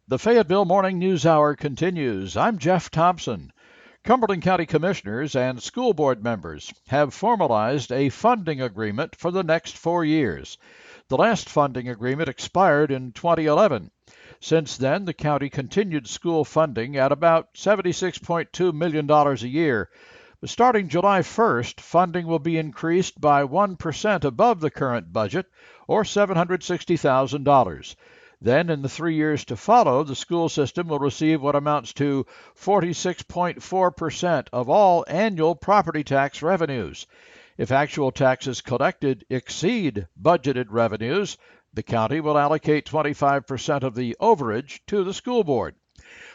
The Fayetteville Morning News Hour continues. I'm Jeff Thompson. Cumberland County Commissioners and school board members have formalized a funding agreement for the next 4 years. The last funding agreement expired in 2011. Since then, the county continued school funding at about $76.2 million a year. But starting July 1st, funding will be increased by 1% above the current budget, or $760,000. Then, in the 3 years to follow, the school system will receive what amounts to 46.4% of all annual property tax revenues. If actual taxes collected exceed budgeted revenues, the county will allocate 25% of the overage to the school board.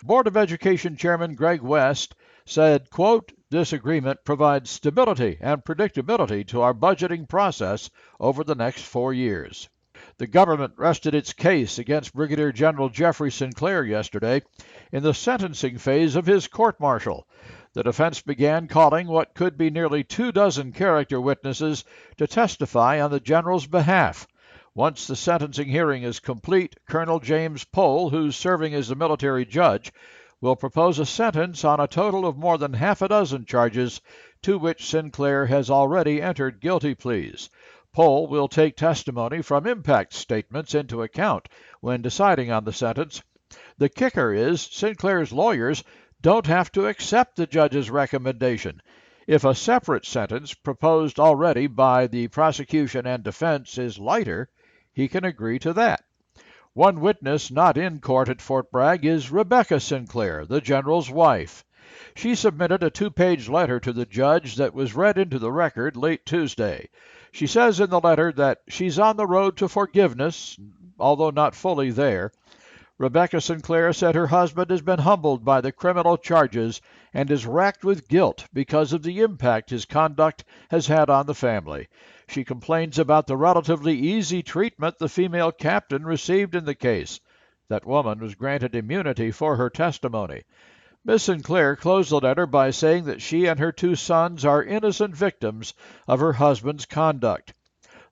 Board of Education Chairman Greg West said, quote, "This agreement provides stability and predictability to our budgeting process over the next 4 years." The government rested its case against Brigadier General Jeffrey Sinclair yesterday in the sentencing phase of his court-martial. The defense began calling what could be nearly 24 character witnesses to testify on the general's behalf. Once the sentencing hearing is complete, Colonel James Pohl, who's serving as a military judge, will propose a sentence on a total of more than half a dozen charges to which Sinclair has already entered guilty pleas. Pohl will take testimony from impact statements into account when deciding on the sentence. The kicker is Sinclair's lawyers don't have to accept the judge's recommendation. If a separate sentence proposed already by the prosecution and defense is lighter, he can agree to that. One witness not in court at Fort Bragg is Rebecca Sinclair, the general's wife. She submitted a 2-page letter to the judge that was read into the record late Tuesday. She says in the letter that she's on the road to forgiveness, although not fully there. Rebecca Sinclair said her husband has been humbled by the criminal charges and is racked with guilt because of the impact his conduct has had on the family. She complains about the relatively easy treatment the female captain received in the case. That woman was granted immunity for her testimony. Ms. Sinclair closed the letter by saying that she and her 2 sons are innocent victims of her husband's conduct.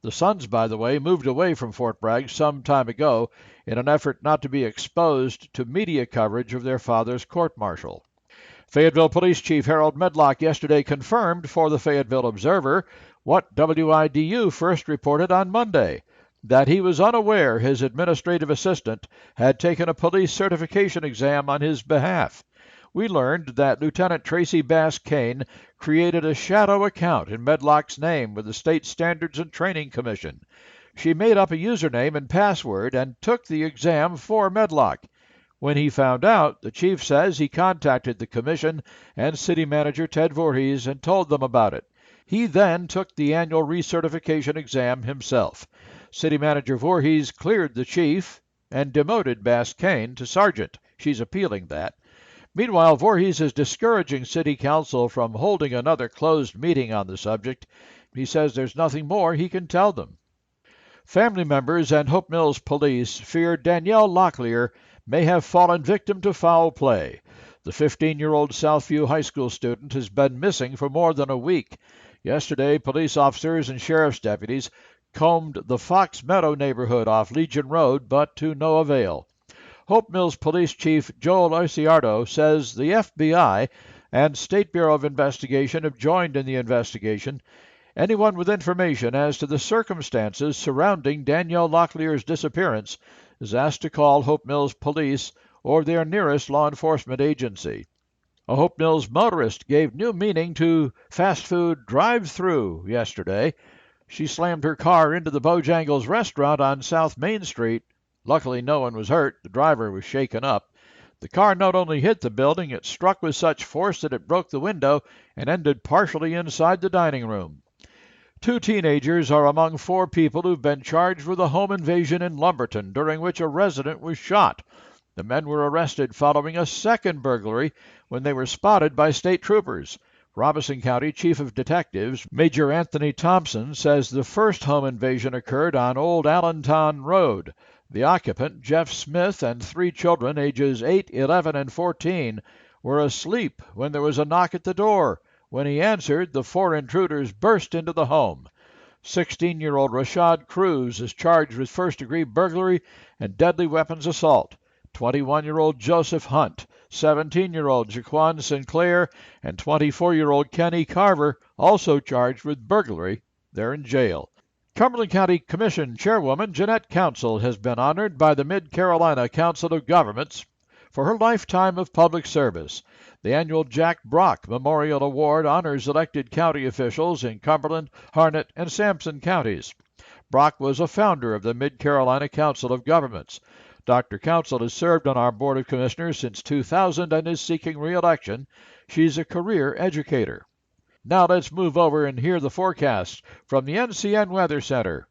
The sons, by the way, moved away from Fort Bragg some time ago in an effort not to be exposed to media coverage of their father's court-martial. Fayetteville Police Chief Harold Medlock yesterday confirmed for the Fayetteville Observer what WIDU first reported on Monday, that he was unaware his administrative assistant had taken a police certification exam on his behalf. We learned that Lieutenant Tracy Bass Kane created a shadow account in Medlock's name with the State Standards and Training Commission. She made up a username and password and took the exam for Medlock. When he found out, the chief says he contacted the commission and city manager Ted Voorhees and told them about it. He then took the annual recertification exam himself. City manager Voorhees cleared the chief and demoted Bass Kane to sergeant. She's appealing that. Meanwhile, Voorhees is discouraging City Council from holding another closed meeting on the subject. He says there's nothing more he can tell them. Family members and Hope Mills police fear Danielle Locklear may have fallen victim to foul play. The 15-year-old Southview High School student has been missing for more than a week. Yesterday, police officers and sheriff's deputies combed the Fox Meadow neighborhood off Legion Road, but to no avail. Hope Mills Police Chief Joel Osiardo says the FBI and State Bureau of Investigation have joined in the investigation. Anyone with information as to the circumstances surrounding Danielle Locklear's disappearance is asked to call Hope Mills Police or their nearest law enforcement agency. A Hope Mills motorist gave new meaning to fast food drive-through yesterday. She slammed her car into the Bojangles restaurant on South Main Street. Luckily, no one was hurt. The driver was shaken up. The car not only hit the building, it struck with such force that it broke the window and ended partially inside the dining room. 2 teenagers are among 4 people who've been charged with a home invasion in Lumberton, during which a resident was shot. The men were arrested following a second burglary when they were spotted by state troopers. Robeson County Chief of Detectives Major Anthony Thompson says the first home invasion occurred on Old Allentown Road. The occupant, Jeff Smith, and 3 children, ages 8, 11, and 14, were asleep when there was a knock at the door. When he answered, the 4 intruders burst into the home. 16-year-old Rashad Cruz is charged with first-degree burglary and deadly weapons assault. 21-year-old Joseph Hunt, 17-year-old Jaquan Sinclair, and 24-year-old Kenny Carver, also charged with burglary. They're in jail. Cumberland County Commission Chairwoman Jeanette Council has been honored by the Mid-Carolina Council of Governments for her lifetime of public service. The annual Jack Brock Memorial Award honors elected county officials in Cumberland, Harnett, and Sampson counties. Brock was a founder of the Mid-Carolina Council of Governments. Dr. Council has served on our Board of Commissioners since 2000 and is seeking re-election. She's a career educator. Now let's move over and hear the forecast from the NCN Weather Center.